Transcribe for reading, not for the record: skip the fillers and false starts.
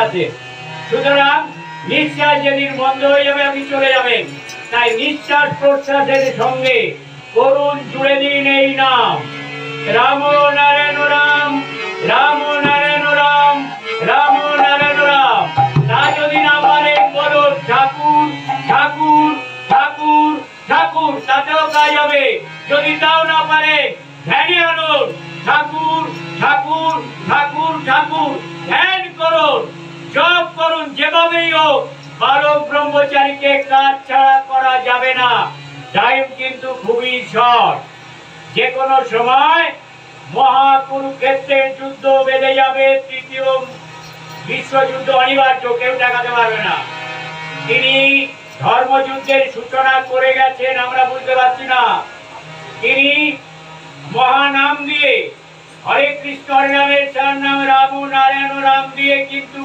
আছে। সুতরাং নিঃশ্বাস যেদিন বন্ধ হয়ে যাবে আপনি চলে যাবেন, তাই নিঃশ্বাস প্রশ্বাসের সঙ্গে করুন জুড়ে দিন এই নাম রাম নারায়ণ রাম, রাম নারায়ণ রাম, রাম নারায়ণ রাম। তা যদি না পারেন বলো ঠাকুর ঠাকুর ঠাকুর ঠাকুর, তাতেও কাজ হবে। যদি তাও না পারে ধ্যানে আনুন ঠাকুর ঠাকুর ঠাকুর ঠাকুর, ধ্যান করুন, জপ করুন, যেভাবেই হোক। বালক ব্রহ্মচারীকে কাজ ছাড়া করা যাবে না। টাইম কিন্তু খুবই শর্ট। যে কোনো সময় মহাকুরুক্ষেত্রের যুদ্ধ বেঁধে যাবে, তৃতীয় বিশ্বযুদ্ধ অনিবার্য, কেউ ঠেকাতে পারবে না। তিনি ধর্মযুদ্ধের সূচনা করে গেছেন, আমরা বুঝতে পারছি না। তিনি মহানাম দিয়ে হরে কৃষ্ণ হরে রামের চার নাম রাম নারায়ণ রাম দিয়ে কিন্তু